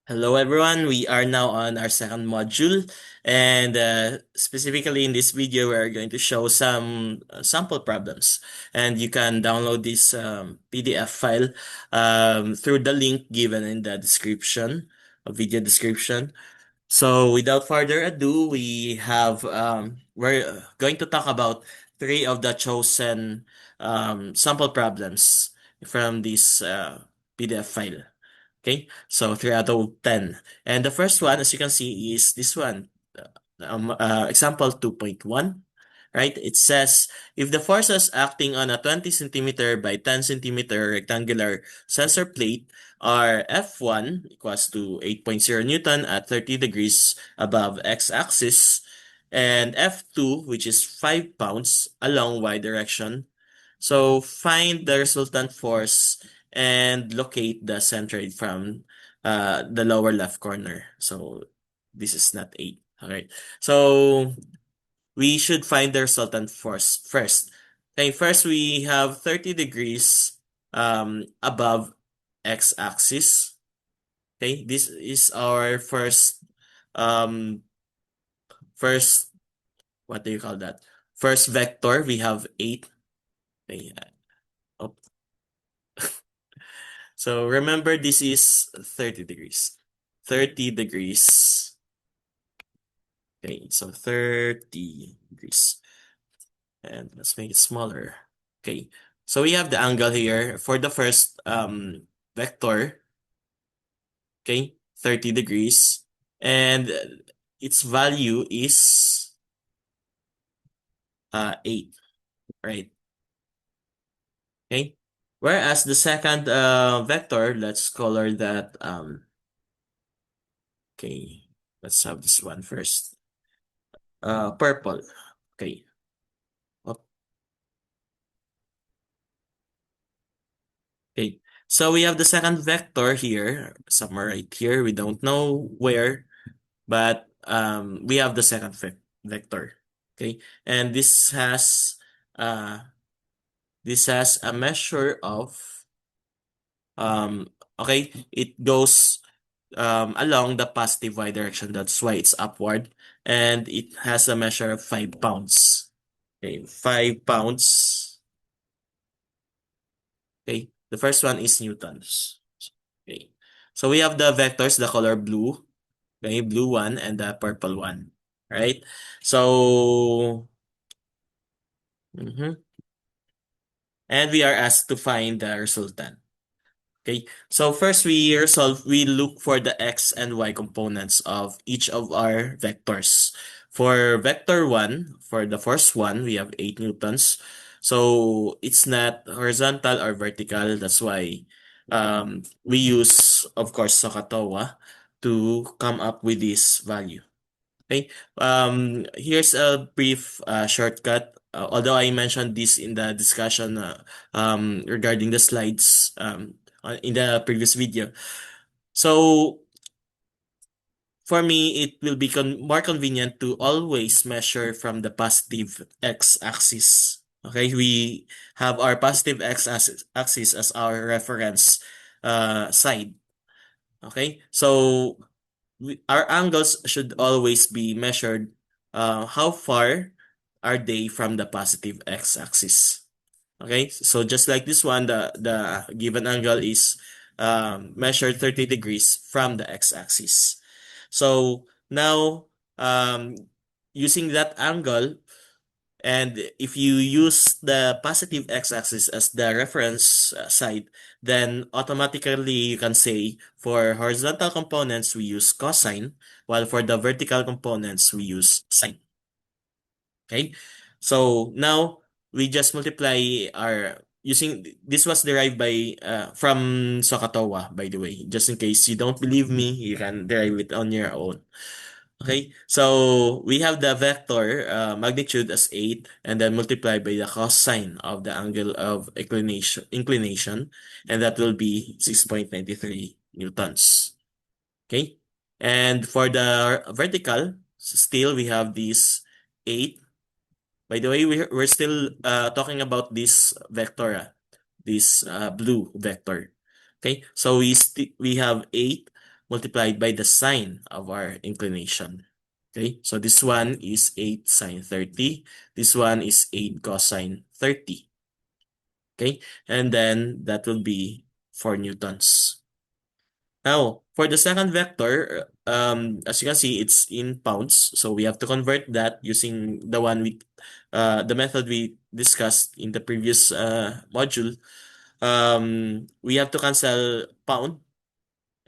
Hello everyone, we are now on our second module, and specifically in this video we are going to show some sample problems, and you can download this PDF file through the link given in the description, video description. So without further ado, we're going to talk about three of the chosen sample problems from this PDF file. Okay, so 3 out of 10. And the first one, as you can see, is this one. Example 2.1, right? It says, if the forces acting on a 20 centimeter by 10 centimeter rectangular sensor plate are F1 equals to 8.0 Newton at 30 degrees above x-axis, and F2, which is 5 pounds along y direction. So find the resultant force and locate the centroid from the lower left corner. So this is not 8. All right. So we should find the resultant force first. Okay, first we have 30 degrees above x-axis. Okay, this is our um first what do you call that? First vector, we have 8. Okay, oh, so remember, this is 30 degrees. 30 degrees. Okay, so 30 degrees. And let's make it smaller. Okay, so we have the angle here for the first vector. Okay, 30 degrees. And its value is 8, right? Okay, whereas the second vector, let's color that okay, let's have this one first. Purple. Okay. Oh, okay. So we have the second vector here, somewhere right here. We don't know where, but we have the second vector. Okay. And this has a measure of okay, it goes along the positive y direction. That's why it's upward. And it has a measure of 5 pounds. Okay, 5 pounds. Okay, the first one is newtons. Okay, so we have the vectors, the color blue, okay, blue one and the purple one, right? So, and we are asked to find the resultant. Okay, so first we look for the x and y components of each of our vectors. For vector 1, for the first one, we have 8 newtons. So it's not horizontal or vertical. That's why we use, of course, SOHCAHTOA to come up with this value. Okay, here's a brief shortcut. Although I mentioned this in the discussion regarding the slides in the previous video. So for me, it will be more convenient to always measure from the positive x-axis. Okay, we have our positive x-axis as our reference side. Okay, so our angles should always be measured how far are they from the positive x-axis. Okay, so just like this one, the given angle is measured 30 degrees from the x-axis. So now, using that angle, and if you use the positive x-axis as the reference side, then automatically you can say for horizontal components, we use cosine, while for the vertical components, we use sine. Okay, so now we just multiply our using this was derived by from SOHCAHTOA, by the way. Just in case you don't believe me, you can derive it on your own. Okay, so we have the vector magnitude as 8 and then multiply by the cosine of the angle of inclination, and that will be 6.93 newtons. Okay, and for the vertical, still we have this 8. By the way, we're still talking about this vector, this blue vector. Okay, so we have 8 multiplied by the sine of our inclination. Okay, so this one is 8 sine 30. This one is 8 cosine 30. Okay, and then that will be 4 newtons. Now, for the second vector, as you can see, it's in pounds. So we have to convert that using the method we discussed in the previous module. We have to cancel pound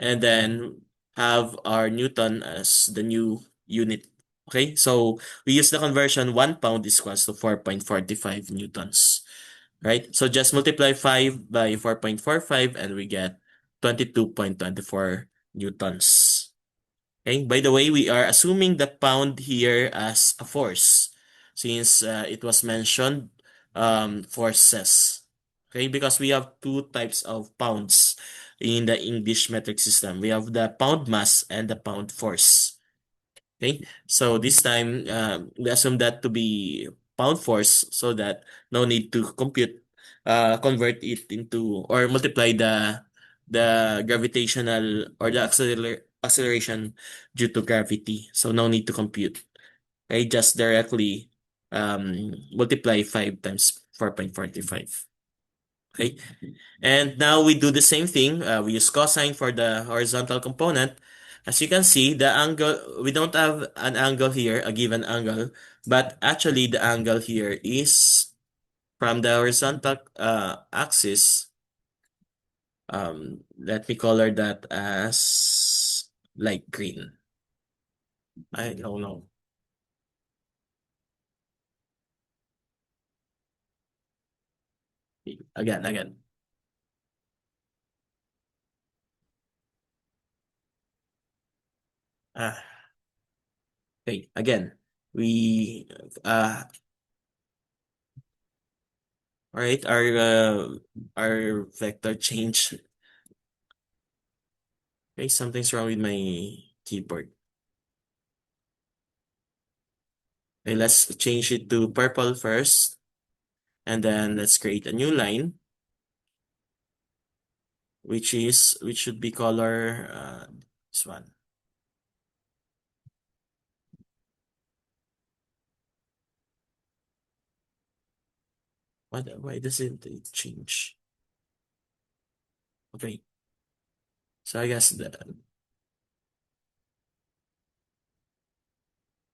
and then have our Newton as the new unit. Okay, so we use the conversion 1 pound is equals to 4.45 newtons. Right? So just multiply 5 by 4.45 and we get 22.24 newtons. Okay, by the way, we are assuming the pound here as a force since it was mentioned forces. Okay, because we have two types of pounds in the English metric system. We have the pound mass and the pound force. Okay, so this time we assume that to be pound force so that no need to convert it into or multiply the gravitational or the acceleration due to gravity. So no need to compute. I just directly multiply 5 times 4.45. Okay. And now we do the same thing. We use cosine for the horizontal component. As you can see, the angle, we don't have an angle here, a given angle, but actually the angle here is from the horizontal axis. Let me color that as light green. I don't know. Again. Ah, okay, again. We all right, our vector change. Okay, something's wrong with my keyboard. Okay, let's change it to purple first, and then let's create a new line, which should be color this one. Why doesn't it change? Okay, so I guess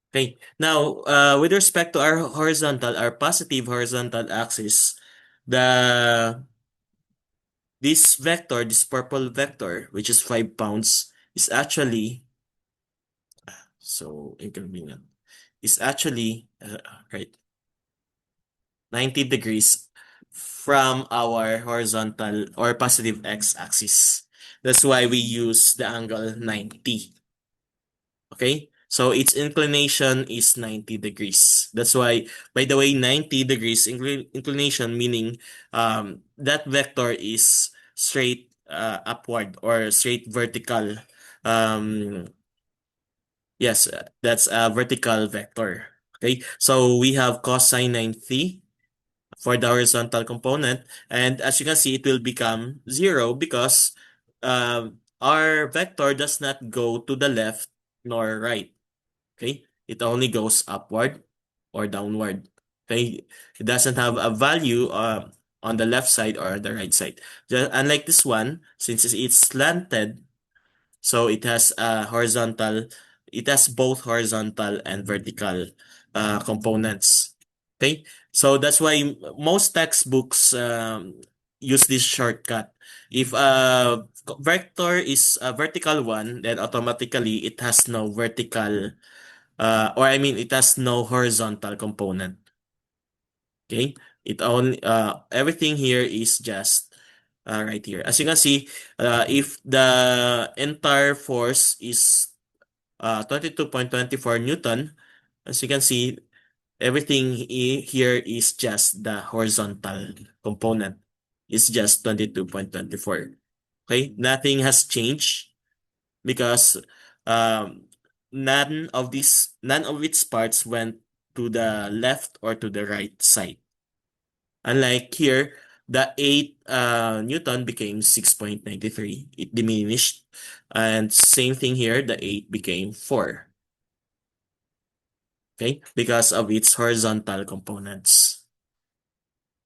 okay. Now, with respect to our positive horizontal axis, the this vector, this purple vector, which is 5 pounds, is actually so inconvenient. Is actually right 90 degrees from our horizontal or positive x-axis. That's why we use the angle 90. Okay? So its inclination is 90 degrees. That's why, by the way, 90 degrees inclination meaning that vector is straight upward or straight vertical. Um, yes, that's a vertical vector. Okay, so we have cosine 90 for the horizontal component. And as you can see, it will become 0 because our vector does not go to the left nor right. Okay? It only goes upward or downward. Okay? It doesn't have a value on the left side or the right side. Just, unlike this one, since it's slanted, so it has both horizontal and vertical components. Okay, so that's why most textbooks use this shortcut. If a vector is a vertical one, then automatically it has no vertical, or I mean, it has no horizontal component. Okay, it only everything here is just right here. As you can see, if the entire force is 22.24 Newton. As you can see, everything here is just the horizontal component. It's just 22.24. Okay, nothing has changed because um, none of its parts went to the left or to the right side. Unlike here, the 8 Newton became 6.93. It diminished. And same thing here, the 8 became 4. Okay, because of its horizontal components.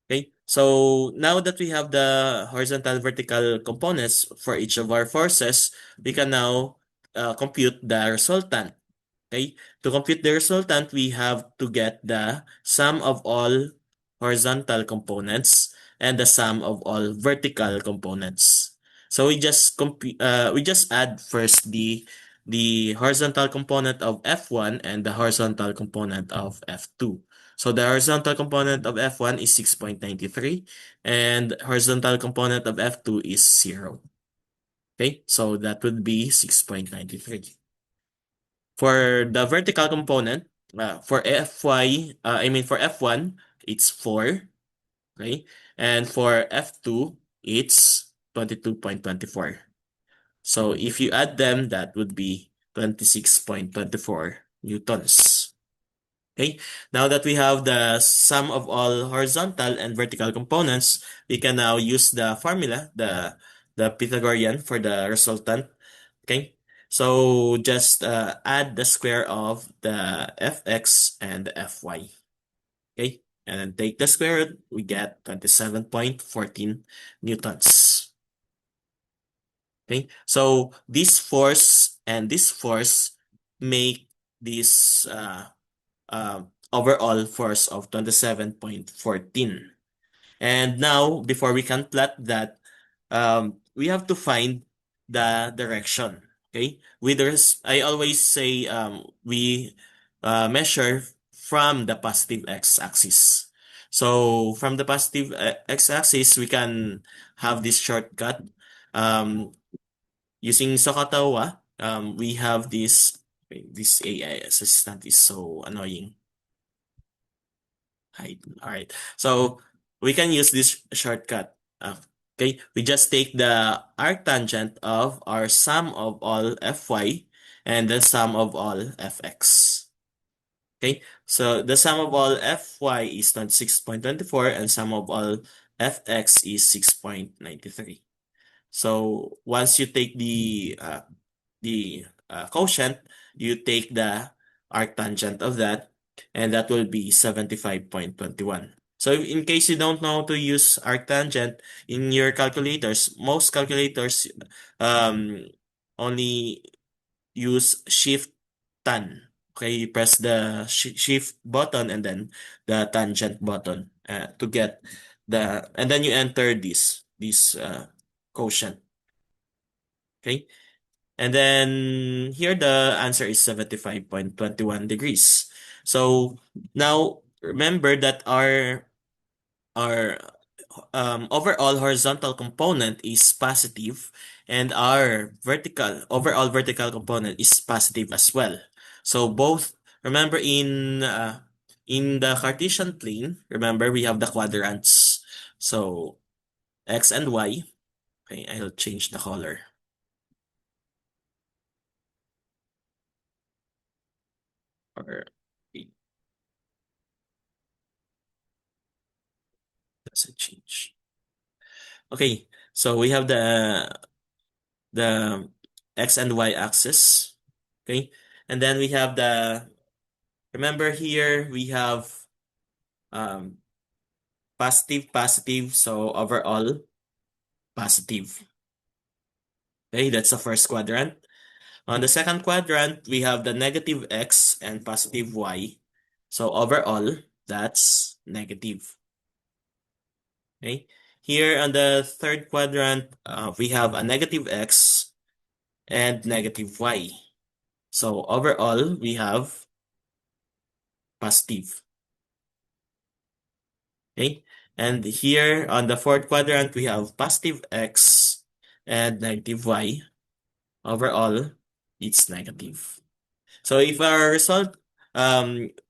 Okay, so now that we have the horizontal vertical components for each of our forces, we can now compute the resultant. Okay, to compute the resultant, we have to get the sum of all horizontal components and the sum of all vertical components. So we just add first the horizontal component of F1 and the horizontal component of F2. So the horizontal component of F1 is 6.93 and horizontal component of F2 is 0. Okay, so that would be 6.93. For the vertical component, for F1, it's 4, okay? And for F2, it's 22.24. So if you add them, that would be 26.24 newtons. Okay, now that we have the sum of all horizontal and vertical components, we can now use the formula, the Pythagorean for the resultant. Okay, so just add the square of the fx and the fy. Okay, and then take the square root, we get 27.14 newtons. Okay, so this force and this force make this overall force of 27.14. And now, before we can plot that, we have to find the direction. Okay, I always say we measure from the positive x-axis. So from the positive x-axis, we can have this shortcut. Um, Using Sokotawa, we have this AI assistant is so annoying. Right. All right. So we can use this shortcut. Okay. We just take the arctangent of our sum of all Fy and the sum of all Fx. Okay. So the sum of all Fy is 26.24 and sum of all Fx is 6.93. So once you take the quotient, you take the arctangent of that, and that will be 75.21. So in case you don't know how to use arctangent in your calculators, most calculators um, only use shift tan. Okay, you press the shift button and then the tangent button to get and then you enter this quotient. Okay. And then here the answer is 75.21 degrees. So now remember that our overall horizontal component is positive and our overall vertical component is positive as well. So both remember in the Cartesian plane, remember we have the quadrants. So x and y. Okay, I'll change the color. Or it doesn't change. Okay, so we have the x and y axis. Okay, and then we have remember here we have um positive, positive, so overall positive. Okay, that's the first quadrant. On the second quadrant, we have the negative x and positive y. So overall, that's negative. Okay, here on the third quadrant, we have a negative x and negative y. So overall, we have positive. Okay, and here on the fourth quadrant, we have positive x and negative y. Overall, it's negative. So if our result,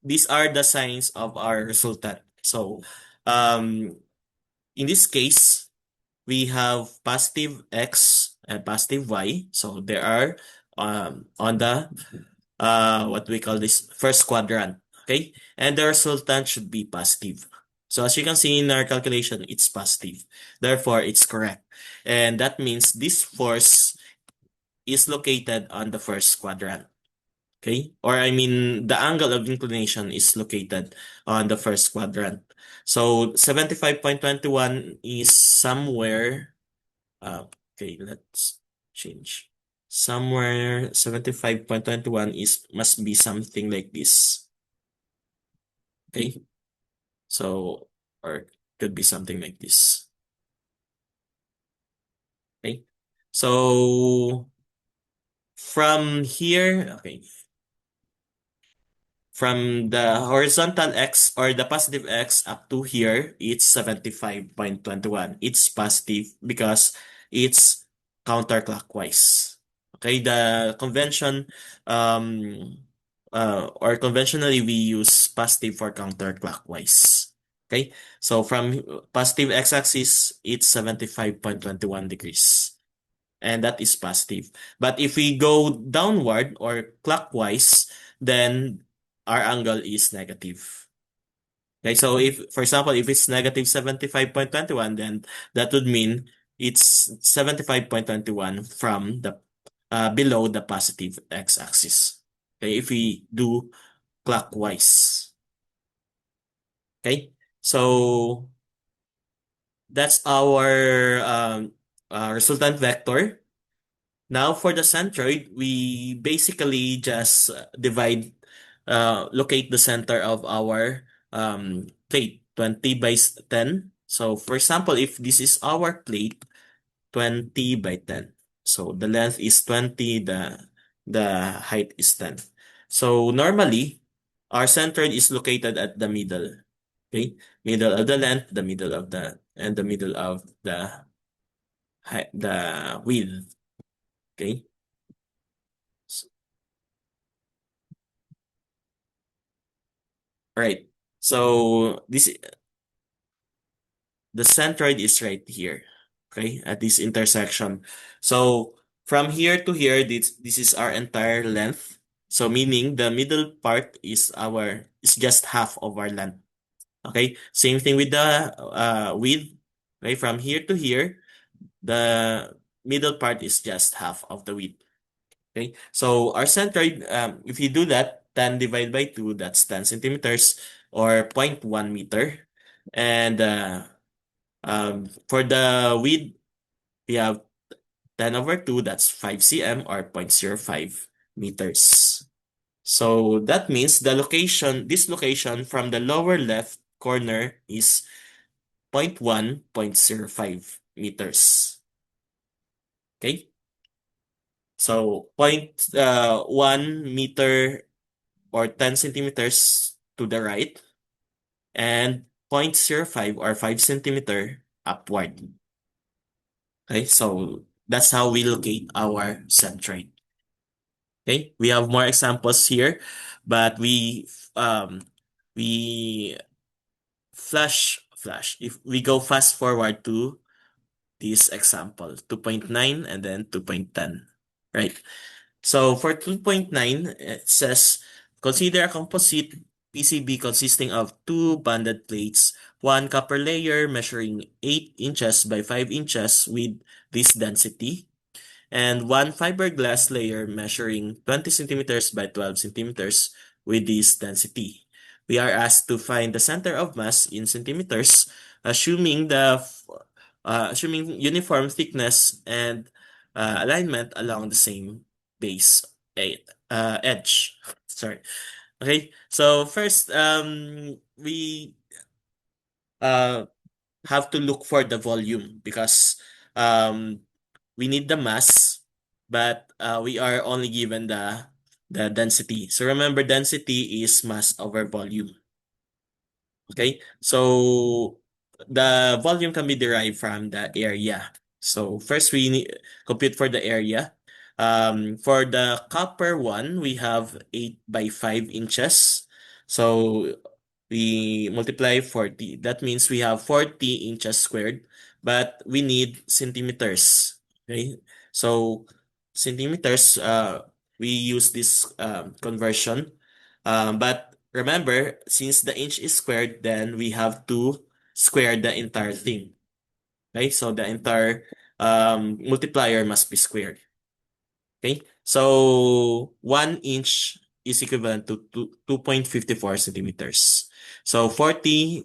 these are the signs of our resultant. So in this case, we have positive x and positive y. So there are on the what we call this first quadrant. Okay, and the resultant should be positive. So as you can see in our calculation, it's positive. Therefore, it's correct. And that means this force is located on the first quadrant. Okay? Or I mean, the angle of inclination is located on the first quadrant. So 75.21 is somewhere, uh, okay, let's change. Somewhere 75.21 is must be something like this. Okay? So, or could be something like this. Okay? So from here, okay, from the horizontal x or the positive x up to here, it's 75.21. It's positive because it's counterclockwise. Okay, the convention, or conventionally we use positive for counterclockwise. Okay, so from positive x-axis, it's 75.21 degrees. And that is positive. But if we go downward or clockwise, then our angle is negative. Okay, so if, for example, if it's negative 75.21, then that would mean it's 75.21 from the below the positive x-axis. Okay, if we do clockwise. Okay, so that's our resultant vector. Now for the centroid, we basically just locate the center of our plate, 20 by 10. So for example, if this is our plate, 20 by 10. So the length is 20, the height is 10. So normally, our centroid is located at the middle. Okay? Middle of the length, the middle of and the middle of the height, the width. Okay? Right. So the centroid is right here. Okay, at this intersection. So from here to here, this is our entire length. So meaning the middle part is just half of our length. Okay. Same thing with the width. Okay, from here to here, the middle part is just half of the width. Okay. So our centroid, if you do that, 10 divided by 2, that's 10 centimeters or 0.1 meter. And for the width, we have 10 over 2, that's 5 cm or 0.05 meters. So that means this location from the lower left corner is 0.1, 0.05 meters. Okay? So 0.1 meter or 10 centimeters to the right and 0.05 or 5 centimeter upward. Okay, so that's how we locate our centroid. Okay, we have more examples here, but um we flash. If we go fast forward to this example, 2.9 and then 2.10, right? So for 2.9, it says, consider a composite PCB consisting of two bonded plates, one copper layer measuring 8 inches by 5 inches with this density, and one fiberglass layer measuring 20 centimeters by 12 centimeters with this density. We are asked to find the center of mass in centimeters, assuming uniform thickness and alignment along the same base edge. Sorry. Okay. So first, we uh have to look for the volume because um we need the mass, but we are only given the density. So remember, density is mass over volume. Okay, so the volume can be derived from the area. So first we need compute for the area. For the copper one, we have 8 by 5 inches. So we multiply 40. That means we have 40 inches squared, but we need centimeters. Okay, so centimeters, we use this conversion. But remember, since the inch is squared, then we have to square the entire thing. Okay, so the entire multiplier must be squared. Okay, so 1 inch is equivalent to 2.54 centimeters. So 40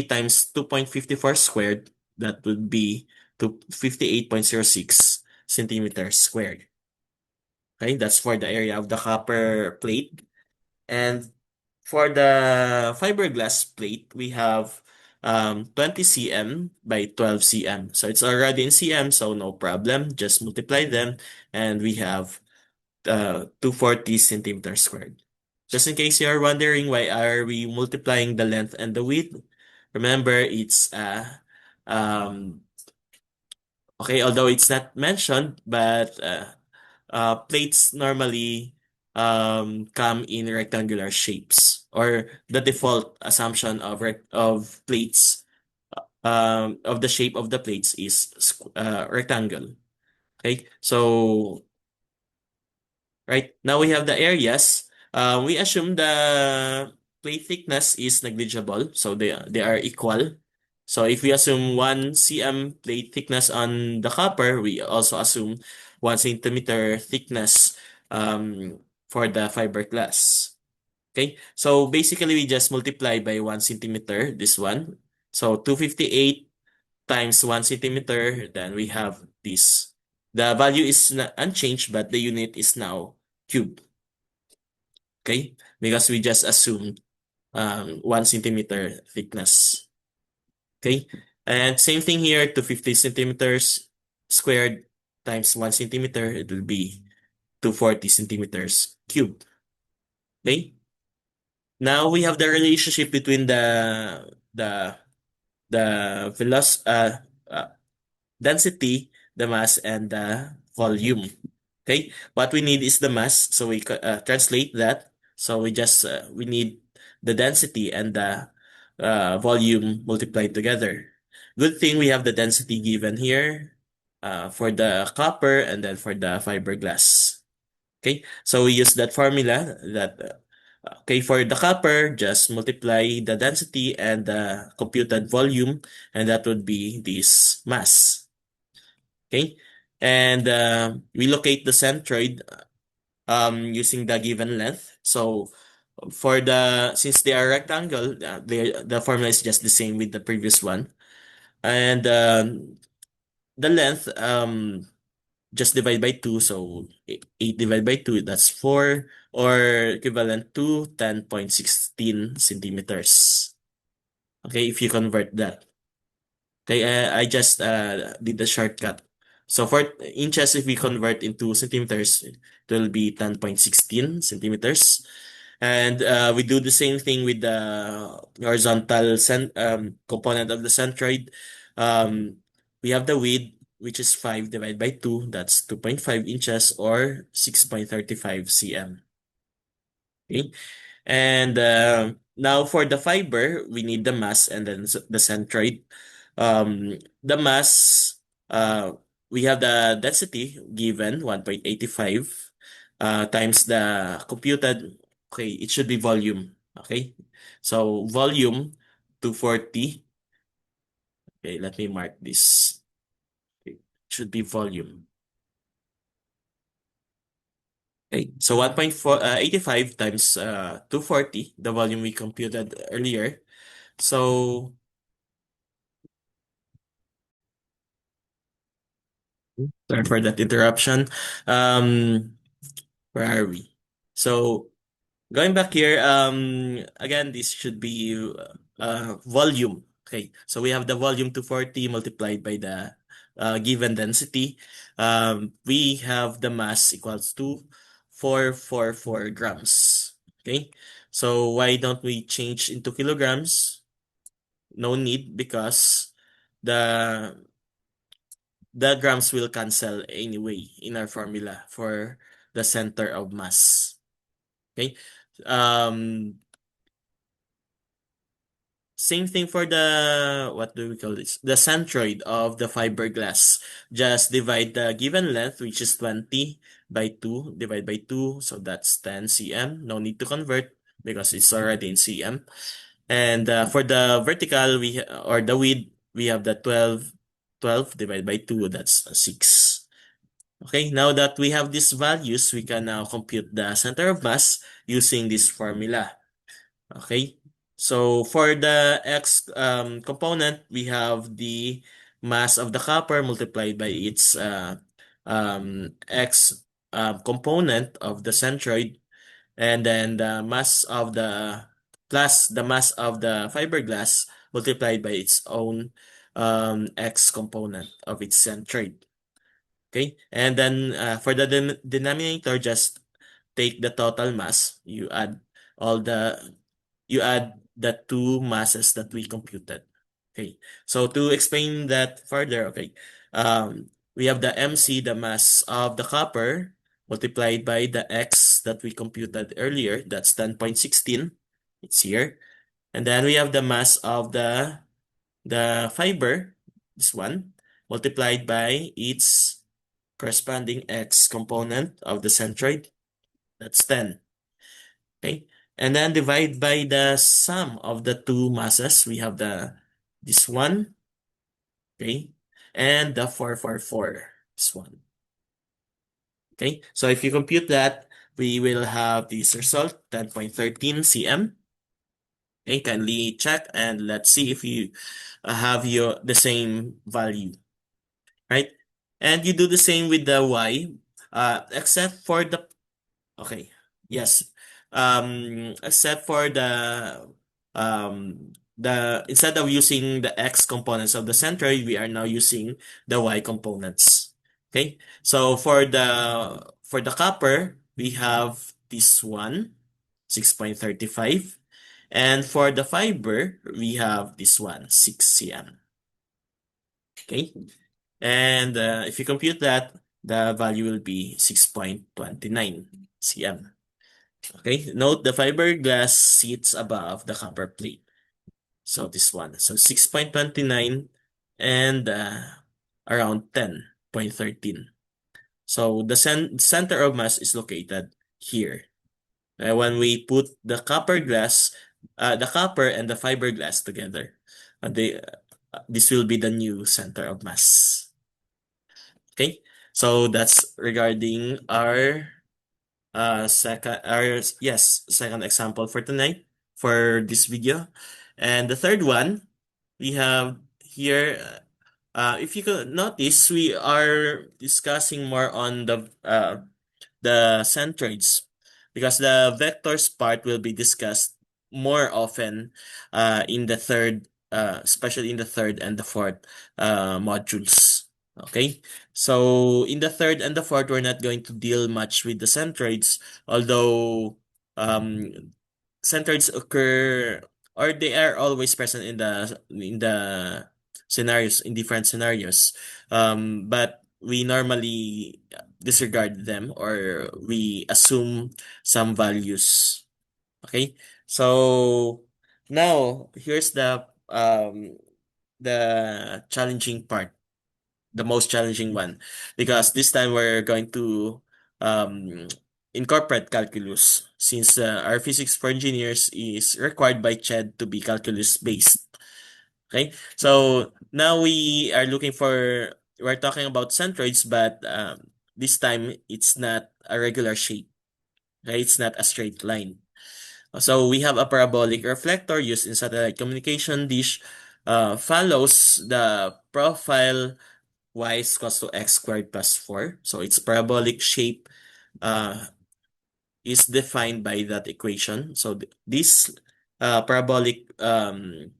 times 2.54 squared, that would be to 58.06 centimeters squared. Okay, that's for the area of the copper plate. And for the fiberglass plate, we have 20 cm by 12 cm. So it's already in cm, so no problem. Just multiply them, and we have 240 centimeters squared. Just in case you're wondering why are we multiplying the length and the width, remember it's um, okay, although it's not mentioned, but plates normally come in rectangular shapes, or the default assumption of plates of the shape of the plates is rectangle. Okay, so right now we have the areas. We assume the plate thickness is negligible, so they are equal. So if we assume 1 cm plate thickness on the copper, we also assume 1 centimeter thickness for the fiberglass. Okay, so basically we just multiply by 1 centimeter, this one. So 258 times 1 centimeter, then we have this. The value is unchanged, but the unit is now cube. Okay, because we just assumed 1 centimeter thickness. Okay, and same thing here, 250 centimeters squared times 1 centimeter, it will be 240 centimeters cubed. Okay, now we have the relationship between the the uh, density, the mass, and the volume. Okay, what we need is the mass, so we translate that. So we need the density and the volume multiplied together. Good thing we have the density given here for the copper and then for the fiberglass. Okay, so we use that formula that okay, for the copper, just multiply the density and the computed volume, and that would be this mass. Okay, and we locate the centroid using the given length. So for since they are rectangle, the formula is just the same with the previous one, and the length just divide by 2, so 8 divided by 2, that's 4, or equivalent to 10.16 centimeters. Okay, if you convert that. Okay, I just did the shortcut. So for inches, if we convert into centimeters, it will be 10.16 centimeters. And we do the same thing with the horizontal component of the centroid. We have the width, which is 5 divided by 2. That's 2.5 inches or 6.35 cm. Okay. And now for the fiber, we need the mass and then the centroid. The mass, we have the density given 1.85 times the computed. Okay, it should be volume. Okay, so volume 240. Okay, let me mark this. Okay, it should be volume. Okay, so 1.85 times 240, the volume we computed earlier. So sorry for that interruption. Um, where are we? So going back here, again, this should be volume. Okay, so we have the volume 240 multiplied by the given density. We have the mass equals to 444 grams. Okay, so why don't we change into kilograms? No need, because the the grams will cancel anyway in our formula for the center of mass. Okay. Um, Same thing for the, what do we call this? The centroid of the fiberglass. Just divide the given length, which is 20 by 2, divide by 2. So that's 10 cm. No need to convert. because it's already in cm. And for the vertical, or the width, we have the 12 divided by 2, that's 6. Okay, now that we have these values, we can now compute the center of mass using this formula. Okay, so for the x component, we have the mass of the copper multiplied by its x component of the centroid, and then the mass of the plus the mass of the fiberglass multiplied by its own x component of its centroid. Okay, and then for the denominator, just take the total mass. All the you add the two masses that we computed. Okay, so to explain that further, okay, we have the MC, the mass of the copper, multiplied by the X that we computed earlier. That's 10.16. It's here. And then we have the mass of the fiber, this one, multiplied by its corresponding X component of the centroid. That's 10. Okay. And then divide by the sum of the two masses. We have this one, okay, and the 444, this one. Okay. So if you compute that, we will have this result, 10.13 cm. Okay, kindly check and let's see if you have the same value, right? And you do the same with the y, except for okay. Yes. Except for the instead of using the x components of the centroid, we are now using the y components. Okay? So for the copper, we have this one, 6.35. And for the fiber, we have this one, 6 cm. Okay? And if you compute that, the value will be 6.29 cm. Okay, note the fiberglass sits above the copper plate. So this one. So 6.29 and around 10.13. So the center of mass is located here. When we put the copper and the fiberglass together, this will be the new center of mass. Okay, so that's regarding our second example for tonight for this video. And the third one we have here, if you could notice, we are discussing more on the centroids, because the vectors part will be discussed more often in the third, especially in the third and the fourth modules. Okay, so in the third and the fourth, we're not going to deal much with the centroids, although centroids occur, or they are always present in the scenarios, in different scenarios. But we normally disregard them, or we assume some values. Okay, so now here's the challenging part, the most challenging one, because this time we're going to um, incorporate calculus, since our physics for engineers is required by CHED to be calculus based. Okay, so now we're talking about centroids, but this time it's not a regular shape. Okay, it's not a straight line. So we have a parabolic reflector used in satellite communication dish, follows the profile y is equals to x squared plus 4. So its parabolic shape uh, is defined by that equation. So this parabolic um,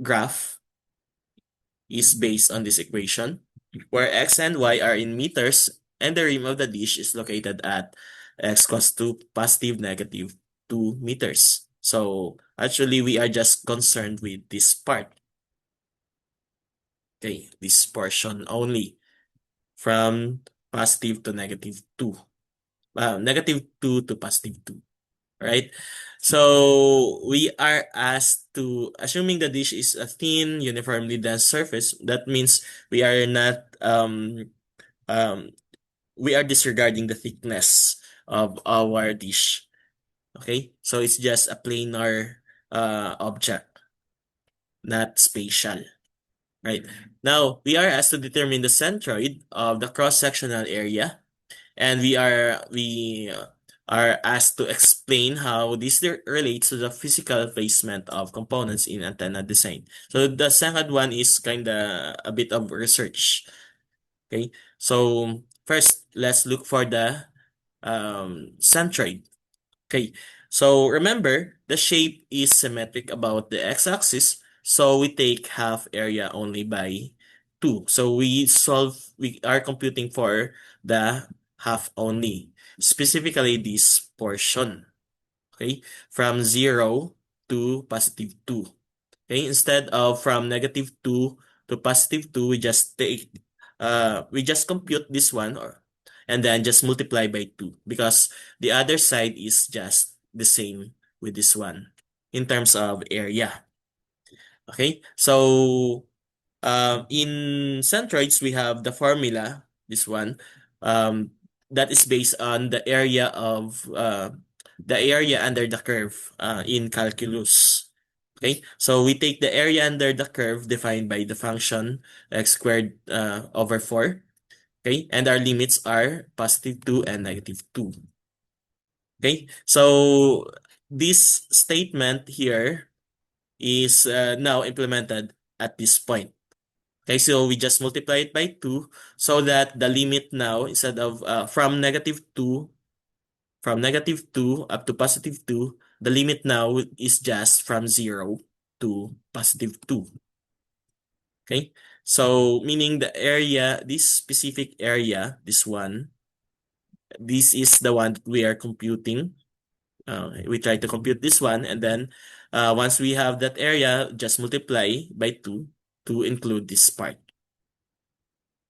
graph is based on this equation, where x and y are in meters, and the rim of the dish is located at x equals to positive negative 2 meters. So actually, we are just concerned with this part. Okay, this portion only, from positive to negative 2. Negative 2 to positive 2. Right? So we are asked to, assuming the dish is a thin, uniformly dense surface, that means we are not, um, we are disregarding the thickness of our dish. Okay, so it's just a planar object, not spatial. Right. Now, we are asked to determine the centroid of the cross-sectional area, and we are asked to explain how this relates to the physical placement of components in antenna design. So the second one is kind of a bit of research. Okay. So first, let's look for the centroid. Okay, so remember, the shape is symmetric about the x-axis, so we take half area only by 2. So we are computing for the half only, specifically this portion, okay, from 0 to positive 2. Okay, instead of from negative 2 to positive 2, we just compute this one and then just multiply by 2 because the other side is just the same with this one in terms of area. Okay, so in centroids, we have the formula, this one, um, that is based on the area under the curve in calculus. Okay, so we take the area under the curve defined by the function x squared over 4. Okay, and our limits are positive 2 and negative 2. Okay, so this statement here is now implemented at this point. Okay, so we just multiply it by 2 so that the limit now, instead of from negative 2 up to positive 2, the limit now is just from 0 to positive 2. Okay, so meaning the area, this specific area, this is the one that we are computing. We try to compute this one, and then once we have that area, just multiply by 2 to include this part.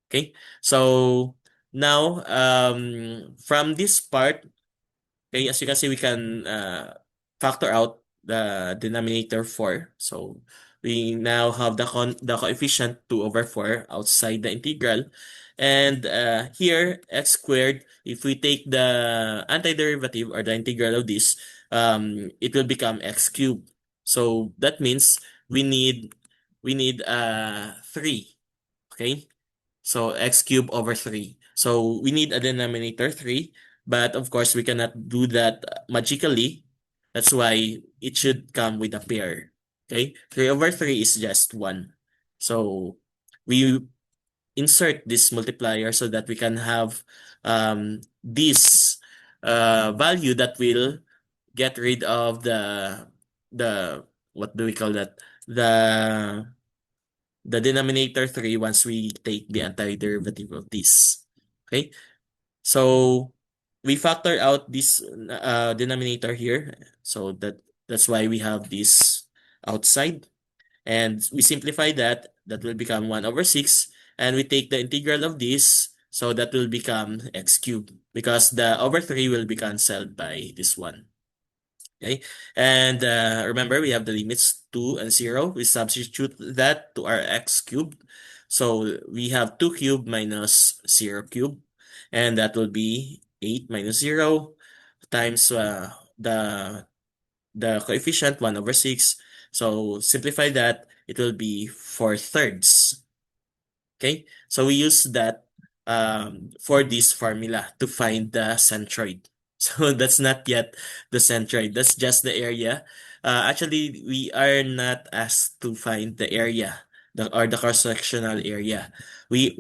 Okay, so now from this part, okay, as you can see, we can factor out the denominator 4. So we now have the coefficient 2 over 4 outside the integral. And here, x squared, if we take the antiderivative or the integral of this, it will become x cubed. So that means we need 3. Okay? So x cubed over 3. So we need a denominator 3, but of course we cannot do that magically. That's why it should come with a pair. Okay? 3 over 3 is just 1. So we insert this multiplier so that we can have this value that will get rid of the what do we call that? The denominator 3 once we take the antiderivative of this. Okay? So we factor out this denominator here. So that's why we have this outside. And we simplify that. That will become 1 over 6. And we take the integral of this. So that will become x cubed. Because the over 3 will be cancelled by this one. Okay, and remember we have the limits 2 and 0. We substitute that to our x cubed. So we have 2 cubed minus 0 cubed, and that will be 8 minus 0 times the coefficient 1 over 6. So simplify that, it will be 4 thirds. Okay, so we use that for this formula to find the centroid. So that's not yet the centroid. That's just the area. Actually, we are not asked to find the area, or the cross-sectional area. We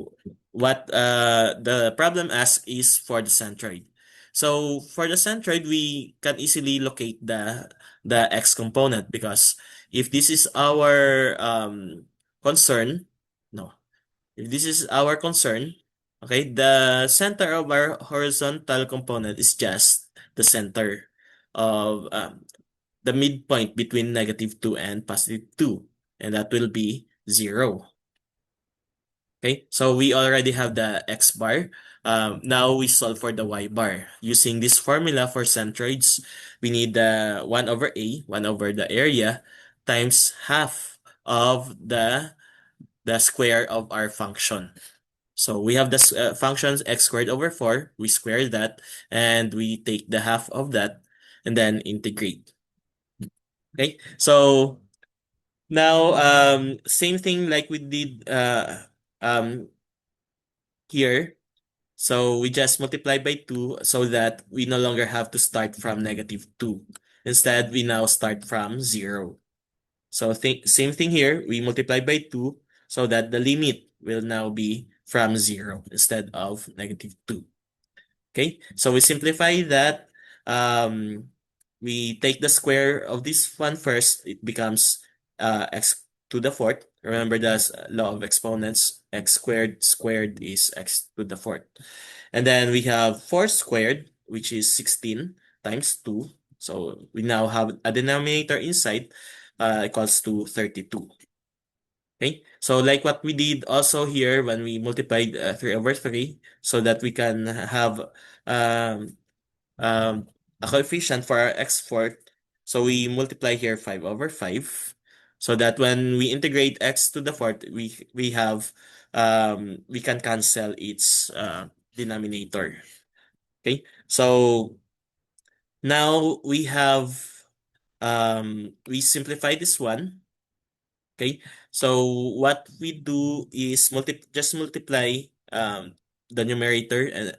what the problem asked is for the centroid. So for the centroid, we can easily locate the x component because if this is our concern, no, if this is our concern, okay, the center of our horizontal component is just the center of the midpoint between negative 2 and positive 2, and that will be 0. Okay, so we already have the x bar. Now we solve for the y bar. Using this formula for centroids, we need the 1 over a, 1 over the area, times half of the square of our function. So we have the functions x squared over 4. We square that, and we take the half of that. and then integrate. Okay, so now same thing like we did um here. So we just multiply by 2 so that we no longer have to start from -2. Instead, we now start from 0. So same thing here, we multiply by 2 so that the limit will now be from 0 instead of -2. Okay, so we simplify that. We take the square of this one first. It becomes x to the fourth. Remember the law of exponents. X squared squared is x to the fourth. And then we have 4 squared, which is 16 times 2. So we now have a denominator inside equals to 32. Okay, so like what we did also here when we multiplied 3 over 3 so that we can have um, um, a coefficient for our x fourth. So we multiply here 5 over 5 so that when we integrate x to the fourth, we have we can cancel its denominator. Okay, so now we have we simplify this one. Okay, so what we do is just multiply the numerator and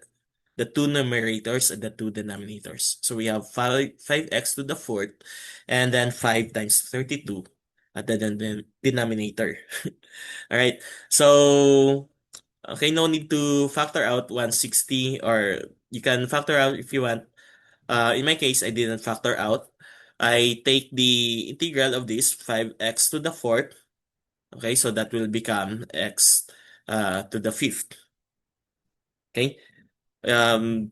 the two numerators and the two denominators. So we have 5x to the fourth and then 5 times 32 at the denominator. All right. So okay, no need to factor out 160, or you can factor out if you want. In my case, I didn't factor out. I take the integral of this 5x to the fourth. Okay, so that will become x to the fifth. Okay. Um,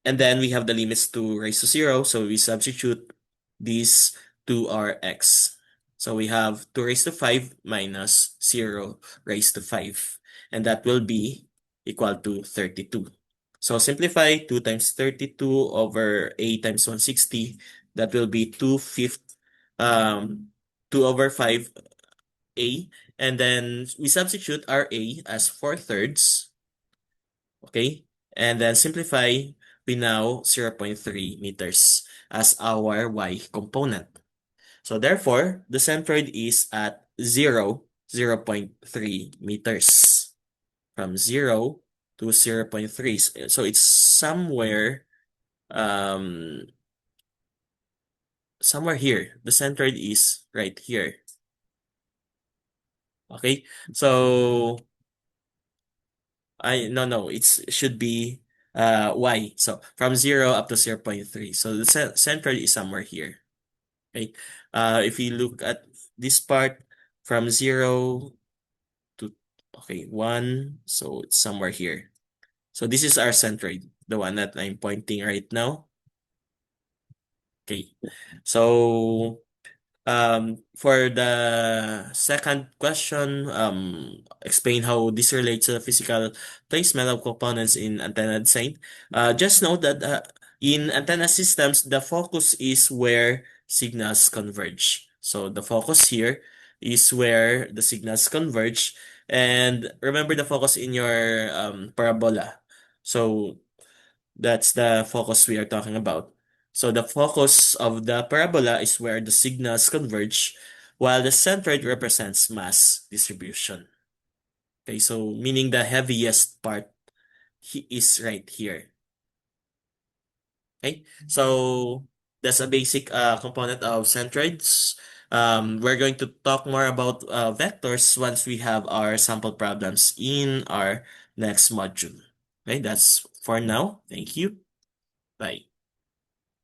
and then we have the limits to raise to 0. So we substitute these to our x. So we have 2 raised to 5 minus 0 raised to 5. And that will be equal to 32. So simplify 2 times 32 over a times 160. That will be 2 over 5 a. And then we substitute our a as 4/3. Okay? And then simplify, we now 0.3 meters as our y component. So therefore, the centroid is at 0.3 meters. From 0 to 0.3. So it's um somewhere here. The centroid is right here. Okay? So no, it should be y. So from 0 up to 0.3. So the centroid is somewhere here. Okay. If you look at this part from 0 to 1, so it's somewhere here. So this is our centroid, the one that I'm pointing right now. Okay. So for the second question, explain how this relates to the physical placement of components in antenna design. Just note that in antenna systems, the focus is where signals converge. So the focus here is where the signals converge. And remember the focus in your parabola. So that's the focus we are talking about. So the focus of the parabola is where the signals converge, while the centroid represents mass distribution. Okay, so meaning the heaviest part is right here. Okay, so that's a basic component of centroids. We're going to talk more about vectors once we have our sample problems in our next module. Okay, that's for now. Thank you. Bye.